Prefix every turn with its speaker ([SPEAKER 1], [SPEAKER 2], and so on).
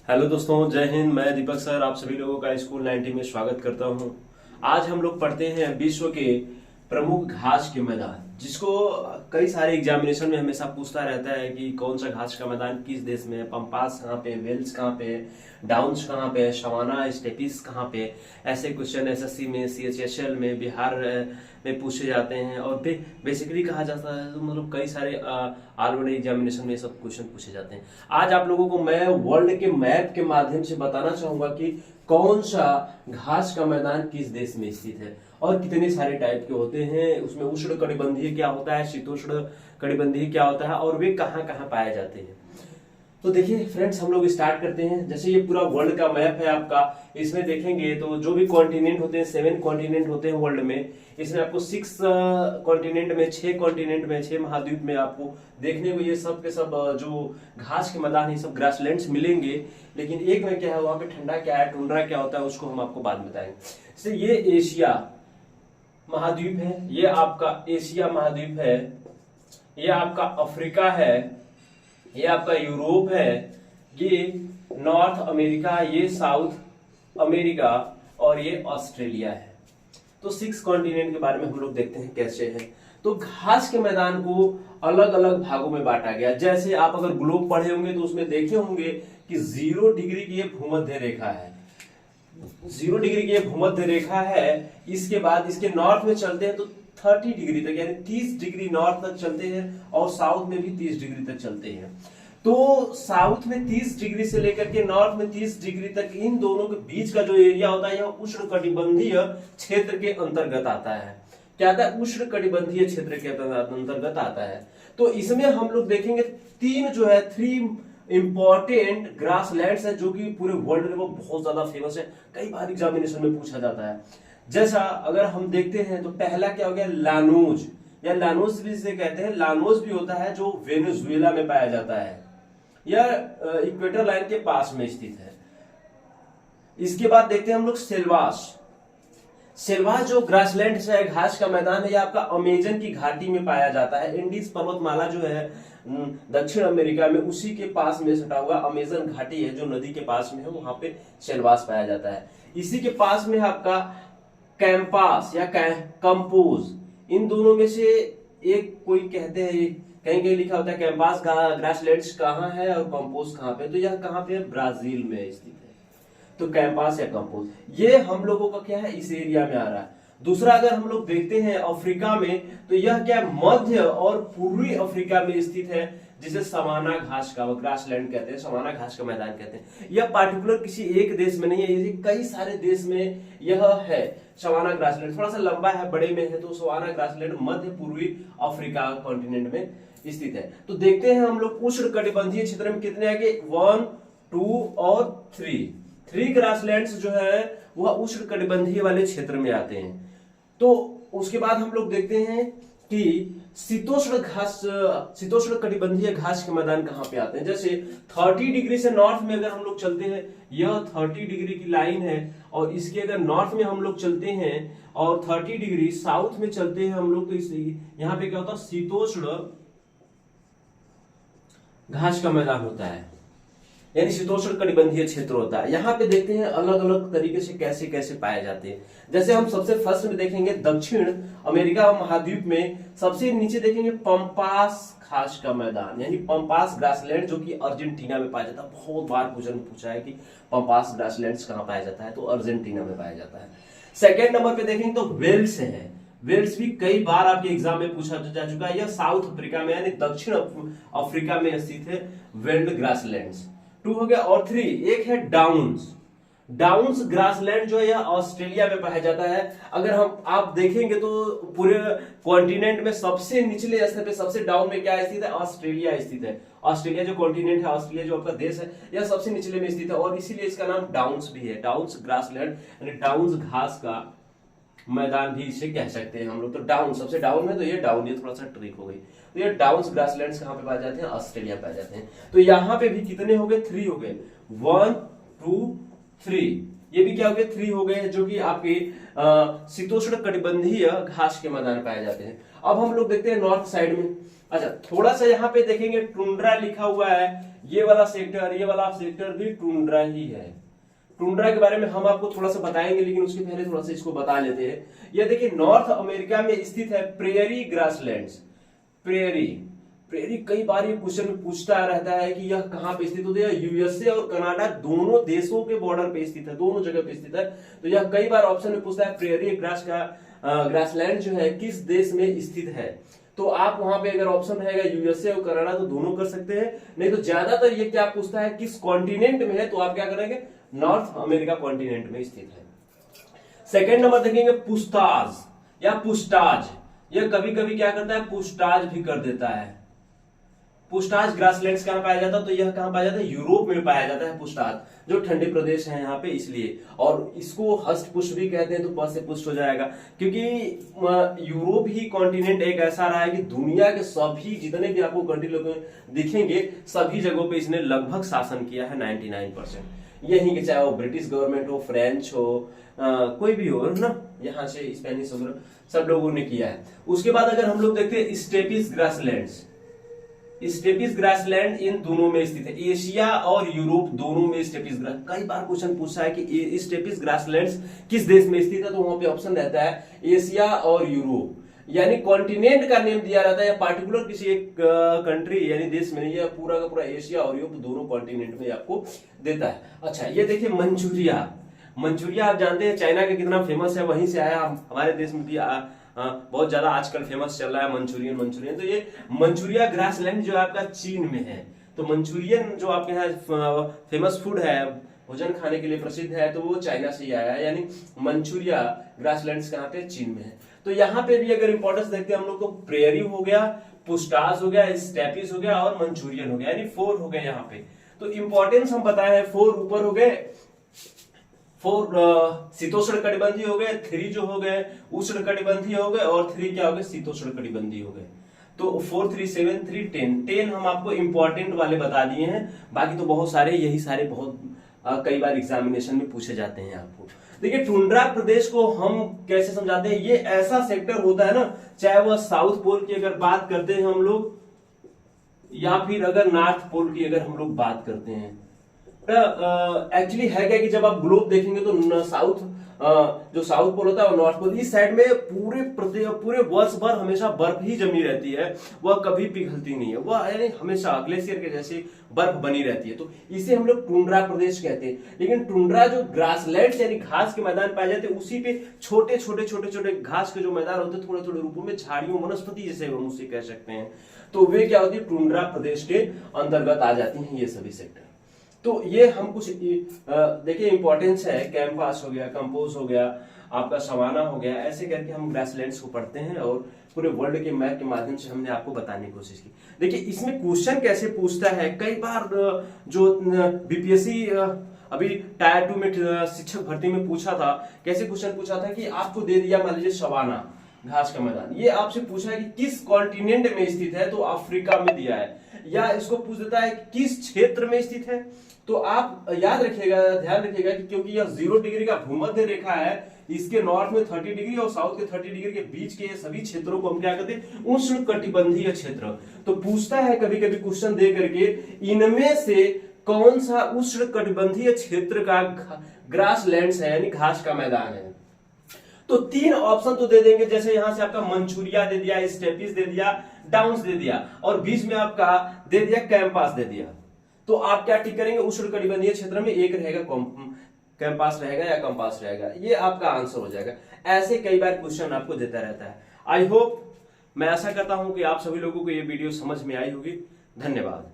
[SPEAKER 1] Hello दोस्तों, जय हिंद। मैं दीपक सर आप सभी लोगों का स्कूल 90 में स्वागत करता हूं। आज हम लोग पढ़ते हैं विश्व के प्रमुख घास के मैदान, जिसको कई सारे एग्जामिनेशन में हमेशा पूछता रहता है कि कौन सा घास का मैदान किस देश में है, पंपास कहाँ पे, वेल्स कहाँ पे, डाउन्स कहाँ पे, सवाना स्टेपिस कहाँ पे। ऐसे क्वेश्चन एसएससी में, सीएचएसएल में, बिहार में पूछे जाते हैं और फिर बेसिकली कहा जाता है, तो मतलब कई सारे ऑल ओवर एग्जामिनेशन में सब क्वेश्चन पूछे जाते हैं। आज आप लोगों को मैं वर्ल्ड के मैप के माध्यम से बताना चाहूंगा कि कौन सा घास का मैदान किस देश में स्थित है और कितने सारे टाइप के होते हैं, उसमें उष्ण कटिबंधीय क्या होता है, शीतोष्ण कटिबंधीय क्या होता है और वे कहाँ कहाँ पाए जाते हैं। तो देखिए फ्रेंड्स, हम लोग स्टार्ट करते हैं। जैसे ये पूरा वर्ल्ड का मैप है आपका, इसमें देखेंगे तो जो भी कॉन्टिनेंट होते हैं, 7 कॉन्टिनेंट होते हैं वर्ल्ड में। इसमें आपको 6 कॉन्टिनेंट में, 6 कॉन्टिनेंट में, 6 महाद्वीप में आपको देखने को ये सब के सब जो घास के मैदान है, सब ग्रासलैंड्स मिलेंगे। लेकिन एक में क्या है, वहां पे ठंडा क्या है, टुंड्रा क्या होता है, उसको हम आपको बाद में बताएंगे। जैसे ये एशिया महाद्वीप है, ये आपका एशिया महाद्वीप है, ये आपका अफ्रीका है, ये आपका यूरोप है, ये नॉर्थ अमेरिका, ये साउथ अमेरिका और ये ऑस्ट्रेलिया है। तो 6 कॉन्टिनेंट के बारे में हम लोग देखते हैं कैसे है। तो घास के मैदान को अलग अलग भागों में बांटा गया। जैसे आप अगर ग्लोब पढ़े होंगे तो उसमें देखे होंगे कि 0 डिग्री की ये भूमध्य रेखा है, 0 डिग्री की ये भूमध्य रेखा है। इसके बाद इसके नॉर्थ में चलते हैं तो 30 डिग्री तक, यानी 30 डिग्री नॉर्थ तक चलते हैं और साउथ में भी 30 डिग्री तक चलते हैं। तो साउथ में 30 डिग्री से लेकर के नॉर्थ में 30 डिग्री तक, इन दोनों के बीच का जो एरिया होता है, यह उष्ण कटिबंधीय क्षेत्र के अंतर्गत आता है। क्या आता है? उष्ण कटिबंधीय क्षेत्र के अंतर्गत आता है। तो इसमें हम लोग देखेंगे 3 इंपॉर्टेंट ग्रासलैंड्स है, जो कि पूरे वर्ल्ड में वो बहुत ज्यादा फेमस है, कई बार एग्जामिनेशन में पूछा जाता है। जैसा अगर हम देखते हैं तो पहला क्या हो गया, लानोज, या लानोज भी इसे कहते हैं। लानोज भी होता है जो वेनेजुएला में पाया जाता है, यह इक्वेटर लाइन के पास में स्थित है। इसके बाद देखते हैं हम लोग सेल्वास। सेल्वास जो ग्रासलैंड है, घास का मैदान है, यह आपका अमेजन की घाटी में पाया जाता है। इंडीज पर्वतमाला जो है दक्षिण अमेरिका में, उसी के पास में सटा हुआ अमेजन घाटी है जो नदी के पास में है, वहां पे सेल्वास पाया जाता है। इसी के पास में आपका कैंपास या कंपोज, इन दोनों में से एक कोई कहते हैं, कहीं कहीं लिखा होता है कैंपास ग्रासलैंड्स कहाँ है और कंपोज कहाँ पे, तो यह कहाँ पे है, ब्राजील में स्थित है। तो कैंपास या कंपोज, ये हम लोगों का क्या है, इस एरिया में आ रहा है। दूसरा अगर हम लोग देखते हैं अफ्रीका में, तो यह क्या मध्य और पूर्वी अफ्रीका में स्थित है, जिसे सवाना घास का ग्रासलैंड कहते हैं, सवाना घास का मैदान कहते हैं। यह पार्टिकुलर किसी एक देश में नहीं है, ये कई सारे देश में यह है। सवाना ग्रासलैंड थोड़ा सा लंबा है, बड़े में है, तो सवाना ग्रासलैंड मध्य पूर्वी अफ्रीका कॉन्टिनेंट में स्थित है। तो देखते हैं हम लोग उष्ण कटिबंधीय क्षेत्र में कितने आगे, 1, 2 और 3 ग्रासलैंड्स जो है वह उष्ण कटिबंधीय वाले क्षेत्र में आते हैं। तो उसके बाद हम लोग देखते हैं कि शीतोष्ण कटिबंधीय घास के मैदान कहां पे आते हैं। जैसे 30 डिग्री से नॉर्थ में अगर हम लोग चलते हैं, यह 30 डिग्री की लाइन है, और इसके अगर नॉर्थ में हम लोग चलते हैं और 30 डिग्री साउथ में चलते हैं हम लोग, तो इससे यहां पे क्या होता है, शीतोष्ण घास का मैदान होता है, यानी शीतोष्ण कटिबंधीय क्षेत्र होता है। यहाँ पे देखते हैं अलग अलग तरीके से कैसे कैसे पाए जाते हैं। जैसे हम सबसे फर्स्ट में देखेंगे दक्षिण अमेरिका महाद्वीप में, सबसे नीचे देखेंगे पंपास घास का मैदान, यानी पंपास ग्रासलैंड, जो कि अर्जेंटीना में पाया जाता है। बहुत बार क्वेश्चन पूछा है कि पंपास ग्रासलैंड कहाँ पाया जाता है, तो अर्जेंटीना में पाया जाता है। सेकेंड नंबर पे देखेंगे तो वेल्स है। वेल्स भी कई बार आपके एग्जाम में पूछा जा चुका है, यह साउथ अफ्रीका में यानी दक्षिण अफ्रीका में स्थित है, वेल्ड ग्रासलैंड्स। 2 हो गया। और 3 एक है डाउन्स। डाउन्स ग्रासलैंड जो है यह ऑस्ट्रेलिया में पाया जाता है। अगर हम आप देखेंगे तो पूरे कॉन्टिनेंट में सबसे निचले स्तर पे, सबसे डाउन में क्या स्थित है, ऑस्ट्रेलिया स्थित है। ऑस्ट्रेलिया जो कॉन्टिनेंट है, ऑस्ट्रेलिया जो आपका देश है, यह सबसे निचले में स्थित है और इसीलिए इसका नाम डाउन्स भी है। डाउन्स ग्रासलैंड यानी डाउन्स घास का मैदान भी इसे कह सकते हैं हम लोग। तो डाउन सबसे डाउन में, तो ये डाउन, ये थोड़ा सा ट्रिक हो गई। तो ये डाउन्स ग्रासलैंड्स कहां पे पाए जाते हैं, ऑस्ट्रेलिया पाए जाते हैं। तो यहां पे भी कितने हो गए, 3 हो गए, 1, 2, 3। ये भी क्या हो गए, 3 हो गए, जो कि आपके शीतोष्ण कटिबंधीय घास के मैदान पाए जाते हैं। अब हम लोग देखते हैं नॉर्थ साइड में। अच्छा, थोड़ा सा यहाँ पे देखेंगे टुंड्रा लिखा हुआ है, ये वाला सेक्टर भी टुंड्रा ही है। टुंड्रा के बारे में हम आपको थोड़ा सा बताएंगे, लेकिन उसके पहले थोड़ा सा इसको बता लेते हैं। ये देखिए नॉर्थ अमेरिका में स्थित है प्रेयरी ग्रासलैंड्स। प्रेयरी कई बार ये क्वेश्चन पूछता रहता है कि यह कहां पे स्थित होता है। यूएसए और कनाडा दोनों देशों के बॉर्डर पे स्थित है, दोनों जगह पे स्थित है। तो यह कई बार ऑप्शन में पूछता है प्रेयरी ग्रासलैंड जो है किस देश में स्थित है। तो आप वहां पे अगर ऑप्शन रहेगा यूएसए और कनाडा तो दोनों कर सकते हैं, नहीं तो ज्यादातर ये क्या पूछता है किस कॉन्टिनेंट में है, तो आप क्या करेंगे नॉर्थ अमेरिका कॉन्टिनेंट में स्थित है। सेकेंड नंबर देखेंगे पुस्ताज या पुस्टाज। यह कभी कभी क्या करता है पुस्टाज भी कर देता है। पुस्टाज ग्रासलैंड्स कहां पाया जाता है, तो यह कहां पाया जाता है यूरोप में पाया जाता है पुस्टाज, जो ठंडे प्रदेश है यहाँ पे इसलिए। और इसको हस्त पुष्ट भी कहते हैं, तो प से पुष्ट हो जाएगा, क्योंकि यूरोप ही कॉन्टिनेंट एक ऐसा रहा है कि दुनिया के सभी जितने भी आपको कंट्री लोग दिखेंगे सभी जगहों पे इसने लगभग शासन किया है 99%। यही कि चाहे वो ब्रिटिश गवर्नमेंट हो, फ्रेंच हो, कोई भी हो ना, यहाँ से स्पेनिश वगैरह सब लोगों ने किया है। उसके बाद अगर हम लोग देखते हैं स्टेपिस ग्रासलैंड्स, स्टेपिस ग्रासलैंड इन दोनों में स्थित है, एशिया और यूरोप दोनों में स्टेपिस ग्रास। कई बार क्वेश्चन पूछा है कि स्टेपिस ग्रासलैंड्स किस देश में स्थित है, तो वहां पे ऑप्शन रहता है एशिया और यूरोप। यानी कॉन्टिनेंट का नेम दिया रहता है या पार्टिकुलर किसी एक कंट्री यानी देश में नहीं, यह पूरा का पूरा एशिया और यूरोप दोनों कॉन्टिनेंट में आपको देता है। अच्छा, ये देखिए मंचूरिया आप जानते हैं चाइना का कितना फेमस है, वहीं से आया, हमारे देश में भी बहुत ज्यादा आजकल फेमस चल रहा है मंचूरियन। तो ये मंचूरिया ग्रासलैंड जो आपका चीन में है। तो मंचूरियन जो आपके यहाँ फेमस फूड है, भोजन खाने के लिए प्रसिद्ध है, तो वो चाइना से ही आया है। यानी मंचूरिया ग्रासलैंड्स कहाँ पे चीन में है। तो यहाँ पे भी अगर इंपॉर्टेंस देखते हैं हम लोग को प्रेयरी हो गया, पुस्टाज हो गया, स्टेपिस हो गया और मंचूरियन हो गया, यानी 4 हो गए यहाँ पे। तो इंपॉर्टेंस हम बताए हैं 4 ऊपर हो गए, 4 शीतोष्ण कटिबंधीय हो गए, 3 जो हो गए उष्ण कटिबंधीय हो गए और 3 क्या हो गए शीतोष्ण कटिबंधीय हो गए। तो 4 3 7 3 10 हम आपको इंपॉर्टेंट वाले बता दिए हैं, बाकी तो बहुत सारे यही सारे बहुत कई बार एग्जामिनेशन में पूछे जाते हैं आपको। देखिए टुंड्रा प्रदेश को हम कैसे समझाते हैं, ये ऐसा सेक्टर होता है ना, चाहे वह साउथ पोल की अगर बात करते हैं हम लोग या फिर अगर नॉर्थ पोल की अगर हम लोग बात करते हैं, एक्चुअली है क्या कि जब आप ग्लोब देखेंगे तो जो साउथ पोल होता है और नॉर्थ पोल, इस साइड में पूरे वर्ष भर हमेशा बर्फ ही जमी रहती है, वह कभी पिघलती नहीं है, वह यानी हमेशा ग्लेशियर के जैसी बर्फ बनी रहती है। तो इसे हम लोग टुंड्रा प्रदेश कहते हैं। लेकिन टुंड्रा जो ग्रासलैंड यानी घास के मैदान पाए जाते हैं, उसी पे छोटे छोटे घास के जो मैदान होते हैं, थोड़े रूपों में झाड़ियों वनस्पति जैसे हम उसे कह सकते हैं, तो वे क्या होती है टुंड्रा प्रदेश के अंतर्गत आ जाती हैं ये सभी सेक्टर। तो ये हम कुछ देखिए इंपॉर्टेंस है, कैंपास हो गया, कंपोज हो गया, आपका सवाना हो गया, ऐसे करके हम ग्रासलैंड्स को पढ़ते हैं और पूरे वर्ल्ड के मैप के माध्यम से हमने आपको बताने की कोशिश की। देखिए इसमें क्वेश्चन कैसे पूछता है, कई बार जो बीपीएससी अभी टायर 2 में शिक्षक भर्ती में पूछा था, कैसे क्वेश्चन पूछा था कि आपको दे दिया मान लीजिए सवाना घास का मैदान, ये आपसे पूछा है कि किस कॉन्टिनेंट में स्थित है, तो अफ्रीका में दिया है, या इसको पूछ देता है किस क्षेत्र में स्थित है, तो आप याद रखिएगा, ध्यान रखिएगा कि क्योंकि यह 0 डिग्री का भूमध्य रेखा है, इसके नॉर्थ में 30 डिग्री और साउथ के 30 डिग्री के बीच के सभी क्षेत्रों को हम क्या कहते हैं उष्ण कटिबंधीय क्षेत्र। तो पूछता है कभी कभी क्वेश्चन दे करके इनमें से कौन सा उष्ण कटिबंधीय क्षेत्र का ग्रासलैंड्स है यानी घास का मैदान है। तो 3 ऑप्शन तो दे देंगे, जैसे यहां से आपका मंचूरिया दे दिया, स्टेपिस दे दिया, डाउन्स दे दिया और बीच में आपका दे दिया कैंपास दे दिया। तो आप क्या टिक करेंगे, उष्ण कटिबंधीय क्षेत्र में एक रहेगा कैंपास रहेगा या कंपास रहेगा, ये आपका आंसर हो जाएगा। ऐसे कई बार क्वेश्चन आपको देता रहता है। आई होप, मैं आशा करता हूं कि आप सभी लोगों को ये वीडियो समझ में आई होगी। धन्यवाद।